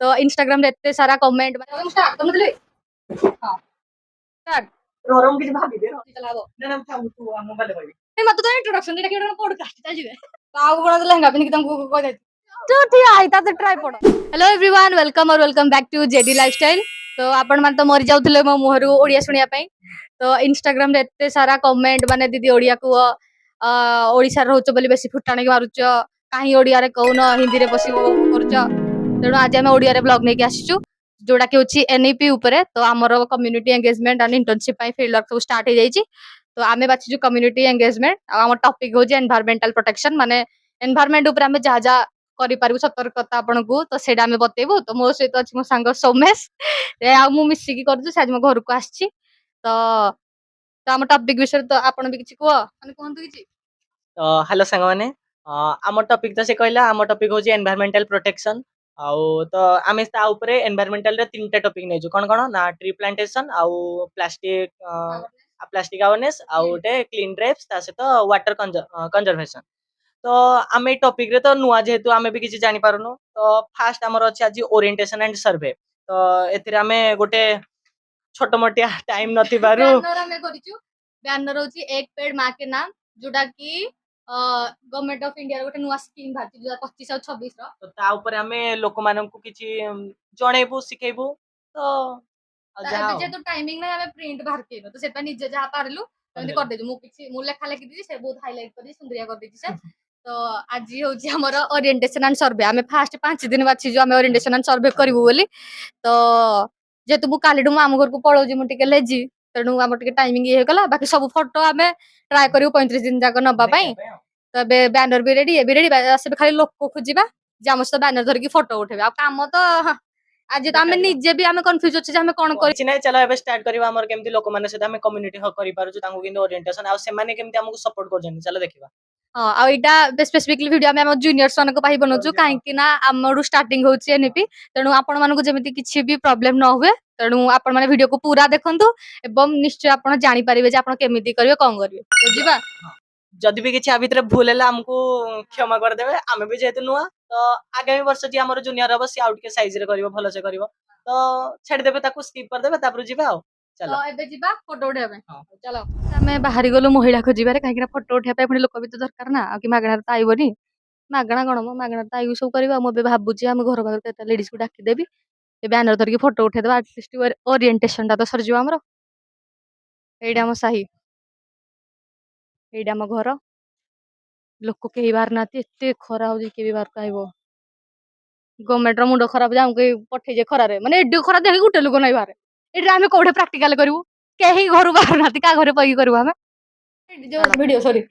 तो इंस्टाग्राम रे एते सारा कमेंट स्टार्ट तुम दिले हां स्टार्ट रोरम किछ भाबी दे चलाबो ना हम तू मोबाइल कहबी ए मत तो इंट्रोडक्शन देटा केडा पॉडकास्ट ता जिवे ताऊ गुणा लहंगा पिन कि तुमको कह दे जो ठीक आई ता ट्राई पड़ hello everyone welcome back to JD lifestyle तो आपण मान तो मरि जाउथले मो मुहरु ओडिया सुनिया पई तो इंस्टाग्राम रे एते सारा कमेंट माने दीदी ओडिया को ओडिसा रहउछ बोली बेसी फुटाणी मारुछ काहे ओडिया रे कहून हिंदी रे बसी करूछ तेणु आज आम ओडिया रे ब्लॉग नेकी आसीचु जोड़ा कि होची एनईपी ऊपर तो आमर कम्युनिटी एंगेजमेंट एंड इंटर्नशिप पई फील्ड वर्क सब स्टार्ट हो जाईची तो आमे बाछिचु कम्युनिटी एंगेजमेंट आम टॉपिक होची एनवायरमेंटल प्रोटेक्शन माने एनवायरमेंट ऊपर आमे जा जा करि पारबु सतर्कता आपनकु तो सेडा आमे बतेबु तो मो सहित अछि मो संग सोमेश ए आ मु मिसी की करजु साज मो घर को आछी तो तो आम टॉपिक विषय तो आपण भी किछि को माने कोन किछि हेलो संग माने आम टॉपिक तो से कहला आम टॉपिक होची एनवायरमेंटल प्रोटेक्शन आउ तो आमे ता ऊपर एनवायरमेंटल रे तीनटा टॉपिक नै जो कोन कोन ना ट्री प्लांटेशन आउ प्लास्टिक अवेयरनेस आउ डे क्लीन ड्राइव्स ता से तो वाटर कंजर्वेशन तो आमे टॉपिक रे तो नुआ जेहेतु आमे भी किछि जानि पारुनो तो फास्ट हमर अछि आज ओरिएंटेशन एंड सर्वे तो एथिरे आमे गोटे छोट मोटिया टाइम नथि बारू बैनर हमें करिचु बैनर होची एक पेड़ मां के नाम जोटा की गवर्नमेंट ऑफ इंडिया गोटे नुआ स्कीम भारती 2025 और 26 रो तो ता ऊपर आमे लोक मानन को किछि जणेबु सिखेबु तो एबे जे तो टाइमिंग नै हमें प्रिंट बाहर केनो तो सेटा निजे जहा पारलु एमती कर देजु मु किछि मु लेखा लेखि दिछि से बहुत हाईलाइट करि सुंदरिया कर दिछि से तो आज होची हमर ओरिएंटेशन एंड सर्वे हमें फास्ट 5 दिन बाछि जो हमें ओरिएंटेशन एंड सर्वे करबु बोली तो जेतु मु कालीडु मु आम घर को पळौजी मु टिके लेजी तेणु आम टिके टाइमिंग ये गला बाकी सब फोटो हमें ट्राई करियो 35 दिन जाक नबा पई तबे बैनर भी रेडी ए भी रेडी आसे खाली लोक खोजिबा जे हम सब बैनर धर की फोटो उठेबा आ काम तो आज तो हमें निजे भी हमें कंफ्यूज होछि जे हमें कोन करि किछि नै चलो एबे स्टार्ट करबा हमर केमती लोक माने से हमें कम्युनिटी हक करि पारु तांको किंतु ओरिएंटेशन आ से माने केमती हमको सपोर्ट कर जन चलो देखिबा हां आ इटा स्पेसिफिकली वीडियो हमें हम जूनियर्स मान को पाई बनउछु काहे कि ना हमरु स्टार्टिंग होछि एनपी तेणु आपण मान को जेमिति किछि भी प्रॉब्लम न हुए तेणु आपण माने वीडियो को पूरा देखंतु एवं निश्चय आपण जानि परिबे जे आपण केमिति करिवे कोन करिवे बुझिबा जदि भी किछि आ भितरे भूल हैला हमको क्षमा कर देबे आमे भी जेतु नुआ तो आगामी वर्ष जे हमर जूनियर हबो सी आउट के साइज रे करिवो भलो से करिवो तो छेड़ देबे ताको स्किप कर देबे तापर जिबा आ चलो तो एबे जिबा फोटो उठेबे चलो हमें बाहरी गलो महिला खोजिबारे काहे कि फोटो उठेबे पय पुनी लोक भी तो दरकार ना आ कि मागणा त आइबोनी मागणा कोन मो मागणा त आइबो सब करबा मो बे भाबुची हम घर घर केता लेडीज को डाकी देबी ए बैनर धर के फोटो उठे देबा एटलीस्ट ओरिएंटेशन ता तो सर जिवो हमरो एडा हम सही एडा हम घर लोक केही बार नाती एते खरा हो के भी बार काइबो गवर्नमेंट रो मुंडो खराब जाम के पठे जे खरा रे माने एडे खरा देखि गुटे लोक नै बारे एडा हमें कोठे प्रैक्टिकल करबू केही घर बाहर नाती का घरे पई करबू हमें जो वीडियो सॉरी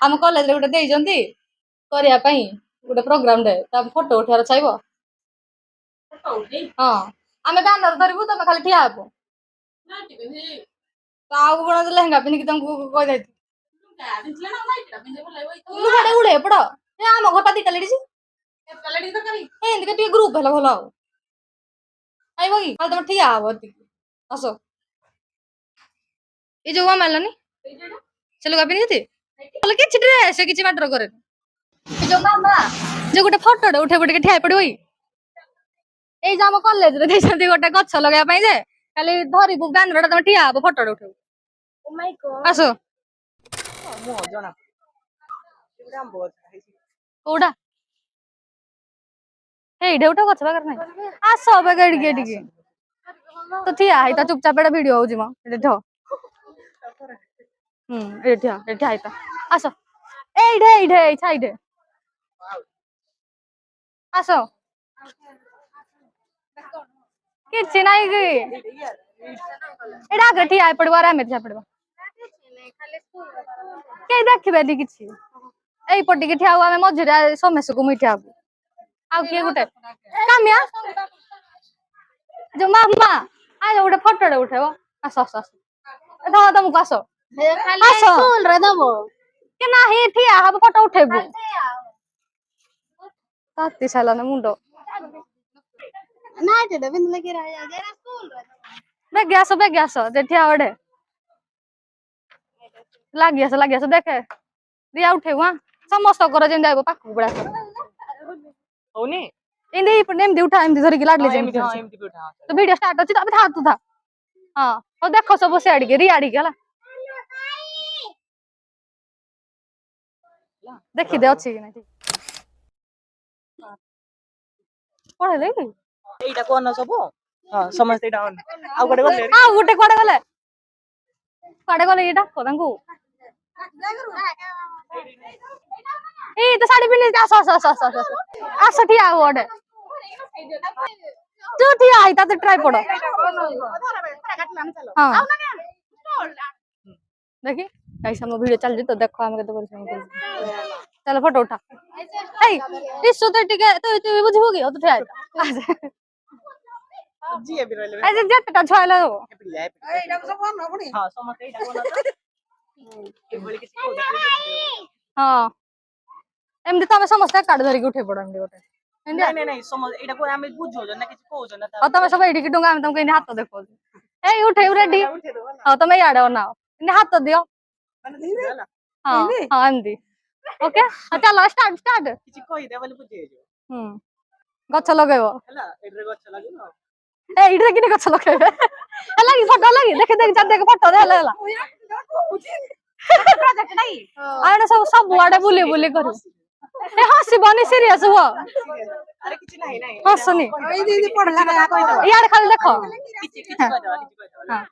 हम कॉलेज रे गुटे देई जंती करिया पई गुटे प्रोग्राम दे ता फोटो उठार चाइबो फोटो उठी हां हमें बैनर धरबू तमे खाली ठिया हबो नाटी पिनी ताऊ गुण लहंगा पिन कि तुमको कह दे लुगाडे उड़े पड़ ए आम घर पाती लेडीज ए इनके टी ग्रुप हला भलो आइबो की खाली तुम ठिया हबो आसो ए जो मारलनी से लुगा पिन जति बोले कि ड्रेस किछि मैटर करे ए जो मामा जे गुटे फोटो उठे गुटे के ठिया पड़ो ए जाम कॉलेज रे देछंती गोटे गछ लगा पई जे खाली धरिबु बैनर तुम ठिया हबो फोटो उठेबु ओ माय गॉड आसो मो जना एबे हम बहुत कोडा हे ढेउटा गछ बागर नै आसो बे गडी गेडी तो ठिया हाइता चुपचाप एटा वीडियो होउजी म एटा ढ एठिया हाइता आसो एढे छाइडे आसो किछि नाही कि एडा गठी आइ पड़वा रा में जा पड़वा के देखबे दी किछि एई पटी के ठिया हुआ में मझरे सोमेश को मिठा हबु आ के गुटे कामिया जो मामा आ गुटे फोटो रे उठेबो आसो आसो आसो ध तुमको आसो खाली स्कूल रे दबो के नाही ठिया हबो फोटो उठेबु ताती साला ने मुंडो नाइट डे बिन लगे रहा जा जेरा स्कूल रे बे गैस जेठिया ओडे लागी आसो देखे रिया उठेबु हां समस्त कर जेन जाइबो पाखु बडा होनी इंदे नेम दे उठा एमदी धरि के लागले एमती जेम हाँ एमती भी उठा तो वीडियो स्टार्ट अछि तबे था तू था हां हो देखो सब से आड़ी के री आड़ी गेला देखि दे अछि कि नै पढे ले कि एटा कोन सब हां समझते एटा ऑन आ गोटे गले आ गुटे कोडे गले एटा को तांगू ए तो साड़ी पिने आस ठिया ओडे तू ठिया आई ता ट्राइपॉड हां देखी कैसे हम वीडियो चल जी तो देखो हम केते बोल चलो फोटो उठा ए इस तो टिके तो बुझबो कि तो ठिया जी ए बिरले ऐसे जेतटा छयला एटा सब कोन पुनी हां समझते एटा कोन ए बोले किसी को हां एमदी तमे समस्त काट धरि के उठे पड़ एमदी गोटे नहीं नहीं समझ एटा को हम बुझो ना किसी कहू ना और तमे सब एडी की डोंगा हम तुमके इने हाथ देखो ए उठे रेडी हां तमे याडे बनाओ इने हाथ दियो हां हां एमदी ओके चलो स्टार्ट स्टार्ट किसी कहि दे बोले बुझे जो गछ लगेबो हला एड्रे गछ लागो ना ए इडे किने गछ लगेबे हला की फोटो लगी देख देख जा देख फोटो दे हला प्रोजेक्ट नहीं आने सब बुआडे बुली बुली करू ए हसी बनी सीरियस हुआ अरे किछि नहीं नहीं हसनी ए दीदी पढ़ला ना कहि दो यार खाली देखो किछि कहि दो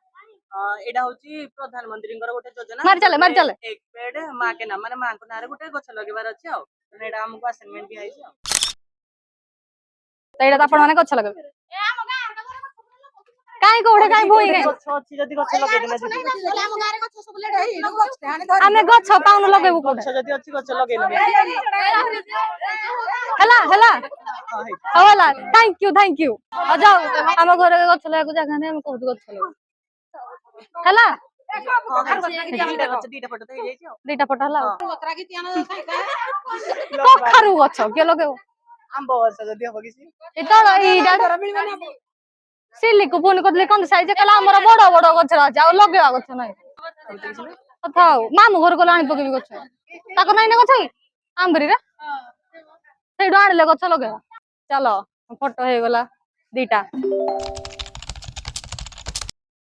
हां एडा होची प्रधानमंत्री गोटे योजना मार चले एक पेड़ मां के नाम माने मां को नारे गोटे गछ लगेबार अछि आ एडा हमको असाइनमेंट भी आइछ तो एडा आपण माने गछ लगेबे काई कोडे काई भोई गई गछ अछि जदी गछ लगे देना दीदी हम गारे गछ सब लेडे हे गछ आने धरि हमें गछ पाउन लगेबो कोडे गछ जदी अछि गछ लगे हला हला हला थैंक यू आ जाओ हम घर गछ लगे को जगह नै हम कहू गछ लगे हला दीटा फोटो तो जाई छ दीटा फोटो हला ओकरा की तियाना खाइ का कखरु गछ के लगेबो आंबो गछ जदी हो किसी ए तो ई सिल्ली को फोन करले कोन साइज कला हमर बड़ बड़ गछ रह जाओ लगेवा गछ नै थाओ मामू घर को लाणी पकेबी गछ ताको नै न गछ आंबरी रे सेडो आनले गछ लगेवा चलो फोटो हे गला दीटा